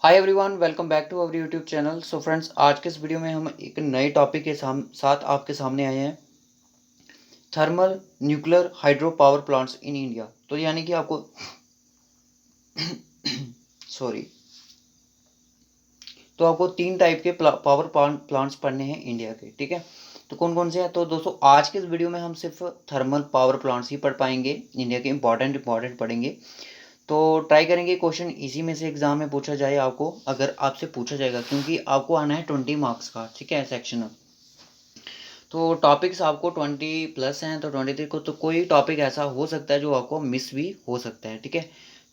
Hi everyone, welcome back to our YouTube channel. So friends, आज के इस video में हम एक नए टॉपिक के साथ आपके सामने आए हैं। Thermal nuclear hydro power plants in India. तो यानी कि आपको सॉरी तो आपको तीन टाइप के पावर प्लांट्स पढ़ने हैं इंडिया के। ठीक है, तो कौन कौन से हैं? तो दोस्तों, आज के इस वीडियो में हम सिर्फ थर्मल पावर प्लांट्स ही पढ़ पाएंगे, इंडिया के इंपॉर्टेंट पढ़ेंगे। तो ट्राई करेंगे क्वेश्चन इसी में से एग्जाम में पूछा जाए आपको, अगर आपसे पूछा जाएगा, क्योंकि आपको आना है 20 मार्क्स का। ठीक है, सेक्शन। तो टॉपिक्स आपको 20+ हैं, तो 23 को तो कोई टॉपिक ऐसा हो सकता है जो आपको मिस भी हो सकता है। ठीक है,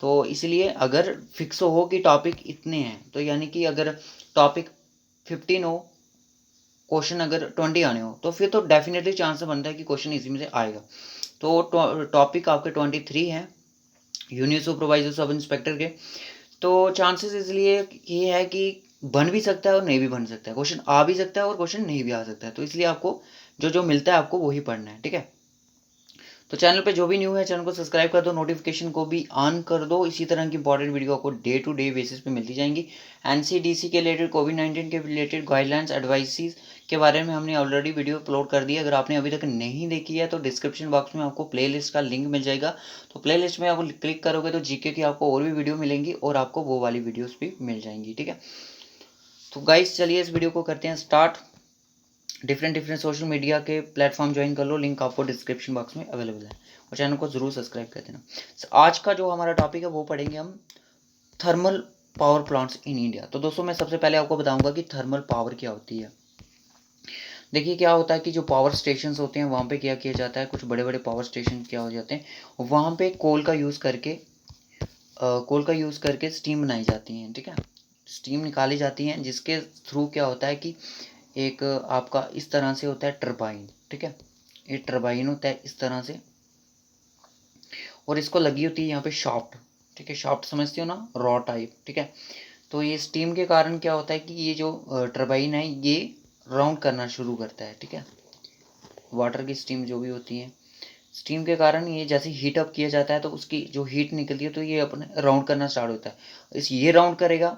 तो इसलिए अगर फिक्स हो कि टॉपिक इतने हैं, तो यानी कि अगर टॉपिक 15 हो, क्वेश्चन अगर 20 आने हो, तो फिर तो डेफिनेटली चांस बनता है कि क्वेश्चन इसी में से आएगा। तो टॉपिक आपके 23 हैं, यूनियन सुपरवाइजर सब इंस्पेक्टर के। तो चांसेस इसलिए ये है कि बन भी सकता है और नहीं भी बन सकता है, क्वेश्चन आ भी सकता है और क्वेश्चन नहीं भी आ सकता है। तो इसलिए आपको जो जो मिलता है आपको वही पढ़ना है। ठीक है, तो चैनल पे जो भी न्यू है, चैनल को सब्सक्राइब कर दो, नोटिफिकेशन को भी ऑन कर दो। इसी तरह की इंपॉर्टेंट वीडियो आपको डे टू डे बेसिस पे मिलती जाएंगी। एनसीडीसी के रिलेटेड, कोविड-19 के रिलेटेड गाइडलाइंस एडवाइसेस के बारे में हमने ऑलरेडी वीडियो अपलोड कर दी है। अगर आपने अभी तक नहीं देखी है तो डिस्क्रिप्शन बॉक्स में आपको प्लेलिस्ट का लिंक मिल जाएगा। तो प्लेलिस्ट में आप क्लिक करोगे तो जीके की आपको और भी वीडियो मिलेंगी और आपको वो वाली वीडियोस भी मिल जाएंगी। ठीक है, तो गाइस चलिए इस वीडियो को करते हैं स्टार्ट। डिफरेंट सोशल मीडिया के प्लेटफॉर्म ज्वाइन कर लो, लिंक आपको डिस्क्रिप्शन बॉक्स में अवेलेबल है, और चैनल को जरूर सब्सक्राइब कर देना। आज का जो हमारा टॉपिक है वो पढ़ेंगे हम thermal power plants in India. तो दोस्तों, मैं सबसे पहले आपको बताऊंगा कि थर्मल पावर क्या होती है। देखिए, क्या होता है कि जो पावर स्टेशन होते हैं वहाँ पे क्या किया जाता है, कुछ बड़े बड़े पावर स्टेशन क्या हो जाते हैं, वहाँ पे कोल का यूज़ करके स्टीम बनाई जाती हैं। ठीक है, स्टीम निकाली जाती हैं, जिसके थ्रू क्या होता है कि एक आपका इस तरह से होता है टरबाइन। ठीक है, ये टरबाइन होता है इस तरह से, और इसको लगी होती है यहाँ पे शाफ्ट। ठीक है, शाफ्ट समझते हो ना, रॉ टाइप। ठीक है, तो ये स्टीम के कारण क्या होता है कि ये जो टरबाइन है ये राउंड करना शुरू करता है। ठीक है, वाटर की स्टीम जो भी होती है, स्टीम के कारण ये जैसे हीट अप किया जाता है तो उसकी जो हीट निकलती है तो ये अपने राउंड करना स्टार्ट होता है। इस ये राउंड करेगा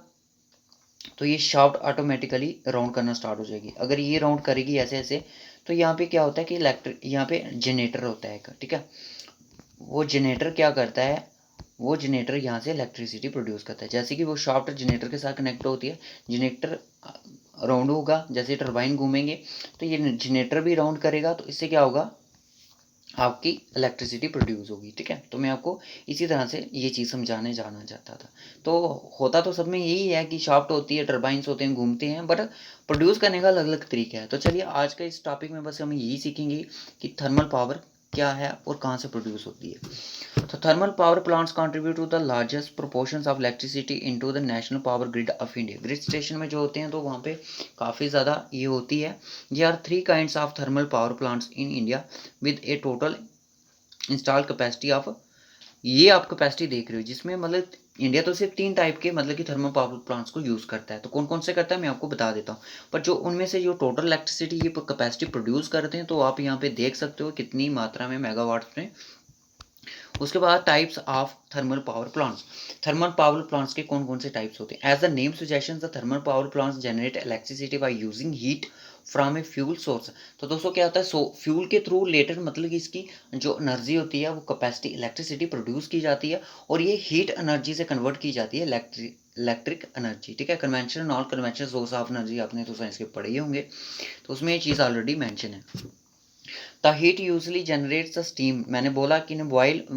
तो ये शाफ्ट ऑटोमेटिकली राउंड करना स्टार्ट हो जाएगी। अगर ये राउंड करेगी ऐसे ऐसे, तो यहाँ पे क्या होता है कि इलेक्ट्रिक, यहाँ पे जनरेटर होता है एक। ठीक है, वो जनरेटर क्या करता है, वो जनरेटर यहाँ से इलेक्ट्रिसिटी प्रोड्यूस करता है। जैसे कि वो शाफ्ट जनरेटर के साथ कनेक्ट होती है, जनरेटर राउंड होगा, जैसे टरबाइन घूमेंगे तो ये जनरेटर भी राउंड करेगा, तो इससे क्या होगा, आपकी इलेक्ट्रिसिटी प्रोड्यूस होगी। ठीक है, तो मैं आपको इसी तरह से ये चीज़ समझाने जाना चाहता था। तो होता तो सब में यही है कि शाफ्ट होती है, टरबाइंस होते हैं, घूमते हैं, बट प्रोड्यूस करने का अलग अलग तरीका है। तो चलिए आज का इस टॉपिक में बस हम यही सीखेंगे कि थर्मल पावर क्या है और कहाँ से प्रोड्यूस होती है। तो thermal power plants contribute to the largest proportions of electricity into the national power grid of India. Grid station में जो होते हैं तो वहाँ पे काफ़ी ज़्यादा ये होती है। ये are 3 kinds of thermal power plants in India with a total install capacity of, ये आप कैपेसिटी देख रहे हो, जिसमें मतलब इंडिया तो सिर्फ 3 टाइप के मतलब कि थर्मल पावर प्लांट्स को यूज़ करता है। तो कौन कौन से करता है मैं आपको बता देता हूँ, पर जो उनमें से जो टोटल इलेक्ट्रिसिटी ये कैपेसिटी प्रोड्यूस करते हैं, तो आप यहाँ पे देख सकते हो कितनी मात्रा में मेगावाट्स में। उसके बाद types of thermal power plants. Thermal power plants के कौन कौन से टाइप्स होते हैं? As the name suggestions, the thermal power plants generate electricity by using heat from a fuel source. तो दोस्तों क्या होता है, फ्यूल के थ्रू रिलेटेड मतलब कि इसकी जो एनर्जी होती है वो कैपेसिटी इलेक्ट्रिसिटी प्रोड्यूस की जाती है, और ये हीट एनर्जी से कन्वर्ट की जाती है इलेक्ट्रिक एनर्जी। ठीक है, conventional non conventional source of energy आपने तो साइंस के पढ़े ही होंगे, तो उसमें ये चीज़ ऑलरेडी मैंशन है। The heat usually generates the steam. मैंने बोला कि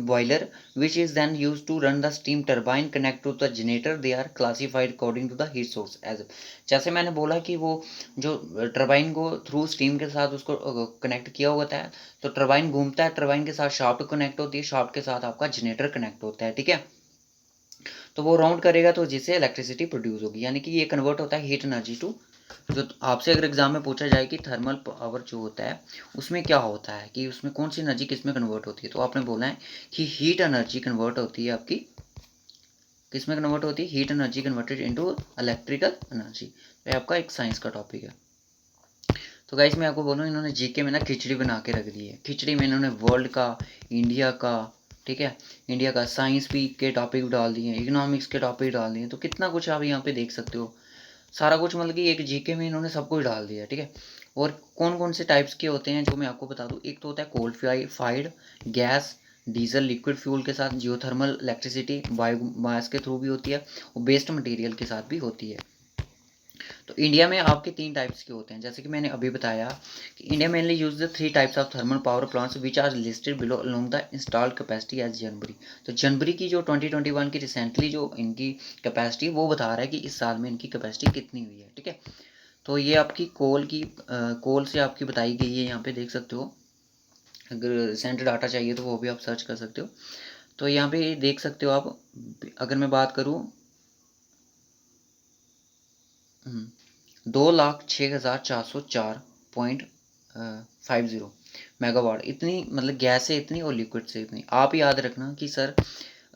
boiler which is then used to run the steam turbine connect to the generator. They are classified according to the heat source as, जैसे मैंने बोला कि वो जो टरबाइन को थ्रू स्टीम के साथ उसको कनेक्ट किया होता है, तो टरबाइन घूमता है, टरबाइन के साथ शाफ्ट कनेक्ट होती है, शाफ्ट के साथ आपका जनरेटर कनेक्ट होता है। ठीक है, तो वो राउंड करेगा तो जिससे इलेक्ट्रिसिटी प्रोड्यूस होगी, यानी कि ये कन्वर्ट होता है हीट एनर्जी टू। जो आपसे अगर एग्जाम में पूछा जाए कि थर्मल पावर जो होता है उसमें क्या होता है, कि उसमें कौन सी एनर्जी किस में कन्वर्ट होती है, तो आपने बोलना है कि हीट एनर्जी कन्वर्ट होती है आपकी, किस में कन्वर्ट होती है, heat energy converted into electrical energy. तो आपका एक साइंस का टॉपिक है। तो गाइस मैं आपको बोलूँ, इन्होंने जीके में ना खिचड़ी बना के रख दी है। खिचड़ी में इन्होंने वर्ल्ड का, इंडिया का, ठीक है। इंडिया का साइंस भी के टॉपिक डाल दिए, इकोनॉमिक्स के टॉपिक डाल दिए, तो कितना कुछ आप यहाँ पे देख सकते हो। सारा कुछ मतलब कि एक जीके में इन्होंने सब कुछ डाल दिया, ठीक है। और कौन कौन से टाइप्स के होते हैं जो मैं आपको बता दूं, एक तो होता है coal fired gas, diesel, liquid fuel के साथ, जियोथर्मल इलेक्ट्रिसिटी, बायोमास के थ्रू भी होती है, और बेस्ड मटेरियल के साथ भी होती है। तो इंडिया में आपके 3 टाइप्स के होते हैं, जैसे कि मैंने अभी बताया कि India mainly use the 3 types of thermal power plants which are listed below along the installed capacity as January. तो जनवरी की जो 2021 की रिसेंटली जो इनकी कैपेसिटी वो बता रहा है कि इस साल में इनकी कैपेसिटी कितनी हुई है, ठीक है। तो ये आपकी कोल से आपकी बताई गई है, यहाँ पे देख सकते हो। अगर रिसेंट डाटा चाहिए तो वो भी आप सर्च कर सकते हो। तो यहाँ पे देख सकते हो आप, अगर मैं बात करूँ 2,06,404.50 मेगावाट, इतनी मतलब गैस से इतनी और लिक्विड से इतनी। आप याद रखना कि सर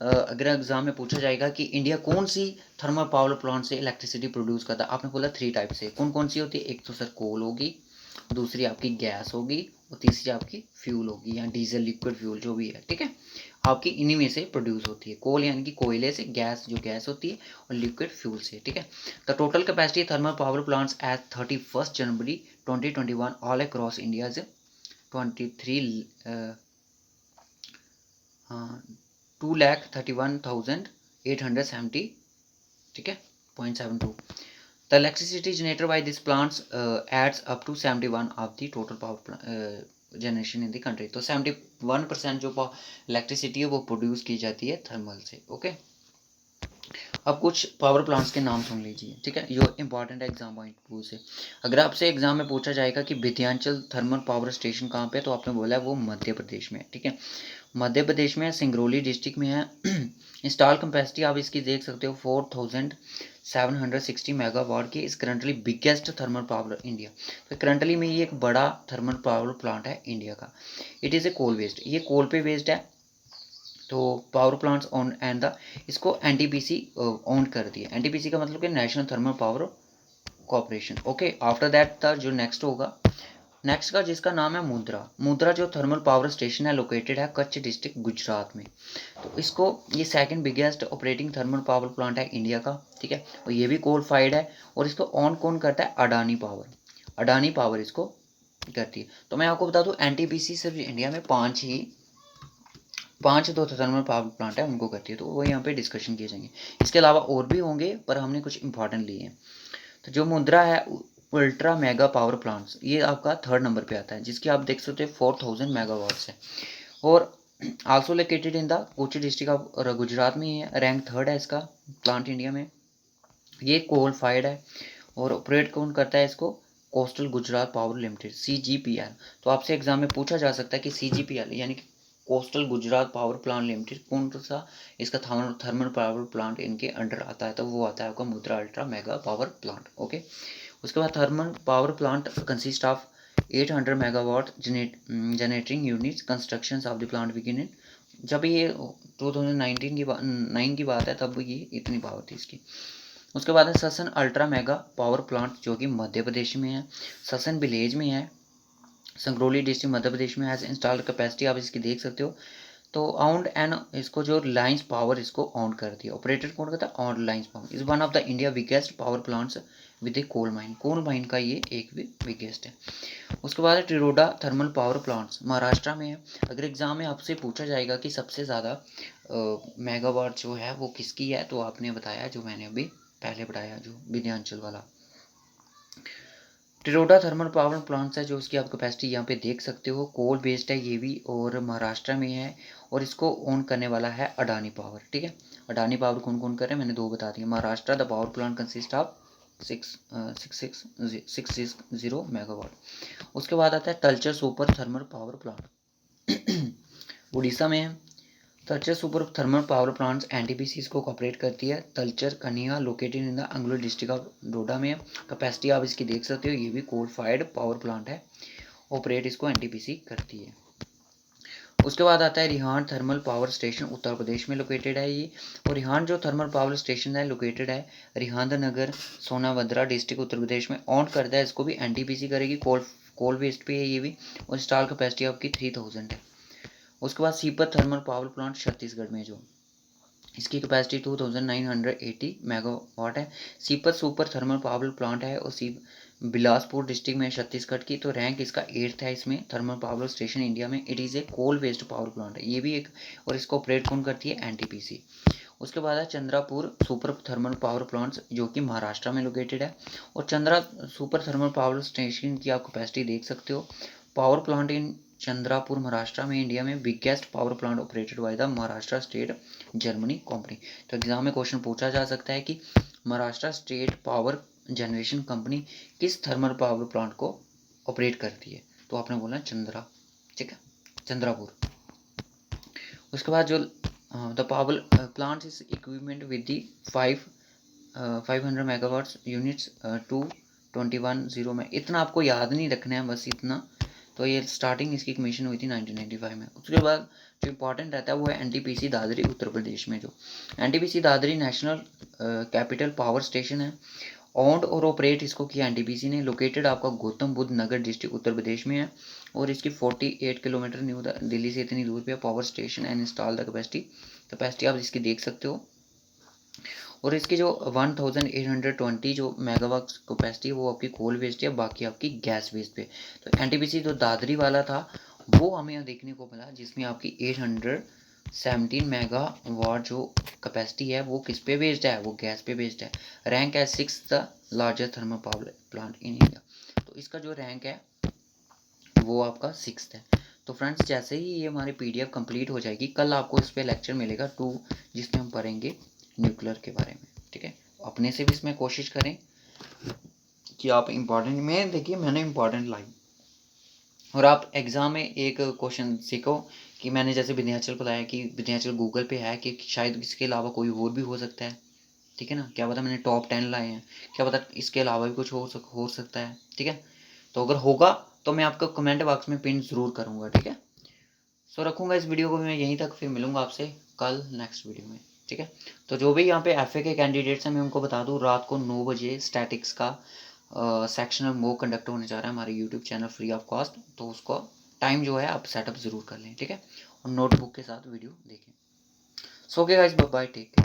अगर एग्जाम में पूछा जाएगा कि इंडिया कौन सी थर्मल पावर प्लांट से इलेक्ट्रिसिटी प्रोड्यूस करता है, आपने बोला 3 टाइप से, कौन कौन सी होती है, एक तो सर कोल होगी, दूसरी आपकी गैस होगी, और तीसरी आपकी फ्यूल होगी, या डीजल, लिक्विड फ्यूल जो भी है, ठीक है। आपकी इन्हीं में से प्रोड्यूस होती है, कोल यानी कि कोयले से, गैस जो गैस होती है, और लिक्विड फ्यूल से, ठीक है। The total capacity thermal power plants eight 31 January 2021 all across India is 23 2,31,870, ठीक है, 0.72। The electricity generated by these plants adds up to 71 of the total power generation in the country. तो 71% जो electricity है वो produce की जाती है thermal से, ओके। अब कुछ पावर प्लांट्स के नाम सुन लीजिए, ठीक है, जो इंपॉर्टेंट है एग्जाम पॉइंट व्यू से। अगर आपसे एग्जाम में पूछा जाएगा कि विंध्याचल थर्मल पावर स्टेशन कहाँ पे, तो आपने बोला है वो मध्य प्रदेश में, ठीक है। मध्य प्रदेश में सिंगरौली डिस्ट्रिक्ट में है। इंस्टॉल कैपेसिटी आप इसकी देख सकते हो 4,760 मेगावाट की, इस currently biggest thermal power India. तो करंटली में ये एक बड़ा थर्मल पावर प्लांट है इंडिया का। It is a coal based, ये कोल पे बेस्ड है। तो power plants on and the इसको एनटीपीसी ओन करती है। एनटीपीसी का मतलब कि National Thermal Power Corporation, okay. After that the जो नेक्स्ट होगा, नेक्स्ट का जिसका नाम है मुद्रा। मुद्रा जो थर्मल पावर स्टेशन है लोकेटेड है कच्छ डिस्ट्रिक्ट गुजरात में। तो इसको ये second biggest operating thermal power plant है इंडिया का, ठीक है। और ये भी कोल फाइड है, और इसको ऑन कौन करता है, अडानी पावर। अडानी पावर इसको करती है। तो मैं आपको बता दूं एनटीपीसी सिर्फ इंडिया में पाँच दो थर्मल पावर प्लांट है उनको करती है, तो वो यहाँ पे डिस्कशन किए जाएंगे। इसके अलावा और भी होंगे पर हमने कुछ इंपॉर्टेंट लिए हैं। तो जो मुद्रा है अल्ट्रा मेगा पावर प्लांट्स, ये आपका 3rd नंबर पे आता है, जिसकी आप देख सकते हो 4,000 मेगावाट्स है, और also located in the Kochi district of Gujarat में है। रैंक 3rd है इसका प्लांट इंडिया में। ये कोल फायर्ड है, और ऑपरेट कौन करता है इसको, coastal Gujarat power limited, CGPL। तो आपसे एग्जाम में पूछा जा सकता है कि CGPL यानी कि coastal Gujarat power plant limited कौन सा इसका थर्मल पावर प्लांट इनके अंडर आता है, तो वो आता है आपका मुद्रा ultra mega power plant, okay. उसके बाद thermal power plant consist of 800 megawatt generating units. Construction of the plant begin in, जब ये 2019 की 9 की बात है तब ये इतनी पावर थी इसकी। उसके बाद है ससन अल्ट्रा मेगा पावर प्लांट जो कि मध्य प्रदेश में है, ससन विलेज में है, संगरौली डिस्ट्रिक्ट मध्य प्रदेश में। हैज इंस्टॉल्ड कैपेसिटी आप इसकी देख सकते हो। तो ऑन एंड इसको जो रिलायंस पावर इसको ऑन करती है, ऑपरेटेड कौन करता है, on Reliance Power is one of the India biggest power plants with a coal mine का ये एक भी बिगेस्ट है। उसके बाद है Tiroda thermal power plants, Maharashtra में है। अगर एग्जाम में आपसे पूछा जाएगा कि सबसे ज़्यादा मेगावाट जो है वो किसकी है, तो आपने बताया जो मैंने अभी पहले बताया जो विंध्याचल वाला टिरोडा थर्मल पावर प्लांट्स है, जो उसकी आप कैपेसिटी यहाँ पे देख सकते हो। कोल बेस्ड है ये भी, और महाराष्ट्र में है, और इसको ओन करने वाला है अडानी पावर, ठीक है। अडानी पावर कौन कौन कर रहे हैं मैंने 2 बता दिए। Maharashtra the power plant consist of 660 megawatt. उसके बाद आता है Talcher super thermal power plant Orissa में है। Talcher super thermal power plants NTPC को ऑपरेट करती है। Talcher Kaniha located in the Angul district of डोडा में है। कैपेसिटी आप इसकी देख सकते हो, ये भी कोल फायर्ड पावर प्लांट है, ऑपरेट इसको एनटीपीसी करती है। उसके बाद आता है Rihand thermal power station, Uttar Pradesh में लोकेटेड है ये। और रिहांड जो थर्मल पावर स्टेशन है लोकेटेड है रिहांद नगर सोनाभद्रा डिस्ट्रिक्ट उत्तर प्रदेश में। ऑन करता है इसको भी एनटीपीसी करेगी, कोल बेस्ड पे है ये भी, और इंस्टॉल कैपेसिटी आपकी 3000 है। उसके बाद Sipat thermal power plant Chhattisgarh में, जो इसकी कैपेसिटी 2980 मेगावाट है। Sipat super thermal power plant है और बिलासपुर डिस्ट्रिक्ट में छत्तीसगढ़ की। तो रैंक इसका 8th है इसमें थर्मल पावर स्टेशन इंडिया में। It is a coal based power plant है ये भी एक, और इसको ऑपरेट कौन करती है, एनटीपीसी। उसके बाद है Chandrapur super thermal power plants, जो कि महाराष्ट्र में लोकेटेड है। और Chandra super thermal power station की आप कैपेसिटी देख सकते हो। Power plant in Chandrapur Maharashtra में इंडिया में biggest power plant operated by the Maharashtra state Germany company. तो एग्जाम में क्वेश्चन पूछा जा सकता है कि Maharashtra state power generation company किस थर्मल पावर प्लांट को ऑपरेट करती है, तो आपने बोला चंद्रा, ठीक है, चंद्रापुर। उसके बाद जो the power plant is equipment with the 500 megawatts units to 21 में। इतना आपको याद नहीं रखना है, बस इतना। तो ये स्टार्टिंग इसकी कमीशन हुई थी 1995 में। उसके बाद जो इंपॉर्टेंट रहता है वो है एनटीपीसी दादरी उत्तर प्रदेश में। जो NTPC Dadri national capital power station है, ओन्ड और ऑपरेट इसको किया एनटीपीसी ने। लोकेटेड आपका गौतम बुद्ध नगर डिस्ट्रिक्ट उत्तर प्रदेश में है और इसकी 48 किलोमीटर न्यू दिल्ली से इतनी दूर पे power station and install the capacity आप इसकी देख सकते हो। और इसकी जो 1820 जो मेगावाट कैपेसिटी है वो आपकी कोल बेस्ड है, बाकी आपकी गैस बेस्ड पे। तो एनटीपीसी जो दादरी वाला था वो हमें यहाँ देखने को मिला, जिसमें आपकी 817 मेगावाट जो कैपेसिटी है वो किस पे बेस्ड है, वो गैस पे बेस्ड है। रैंक है 6th the largest thermal power plant in India. तो इसका जो रैंक है वो आपका 6th है। तो फ्रेंड्स जैसे ही ये हमारी पीडीएफ कंप्लीट हो जाएगी, कल आपको इस पर लेक्चर मिलेगा 2, जिसमें हम पढ़ेंगे न्यूक्लियर के बारे में, ठीक है। अपने से भी इसमें कोशिश करें कि आप इम्पॉर्टेंट में देखिए, मैंने इम्पॉर्टेंट लाई। और आप एग्ज़ाम में एक क्वेश्चन सीखो कि मैंने जैसे विंध्याचल बताया कि विंध्याचल गूगल पे है, कि शायद इसके अलावा कोई और भी हो सकता है, ठीक है ना। क्या पता मैंने टॉप 10 लाए हैं, क्या पता इसके अलावा भी कुछ हो सकता है, ठीक है। तो अगर होगा तो मैं आपको कमेंट बॉक्स में पिन ज़रूर करूँगा, ठीक है। सो रखूँगा इस वीडियो को मैं यहीं तक, फिर मिलूँगा आपसे कल नेक्स्ट वीडियो में, ठीक है। तो जो भी यहाँ पे एफए के कैंडिडेट्स हैं मैं उनको बता दूँ, रात को 9 बजे स्टैटिक्स का सेक्शनल मॉक कंडक्ट होने जा रहा है हमारे YouTube channel free of cost. तो उसको टाइम जो है आप सेटअप ज़रूर कर लें, ठीक है, और नोटबुक के साथ वीडियो देखें। So okay guys, bye bye, take care.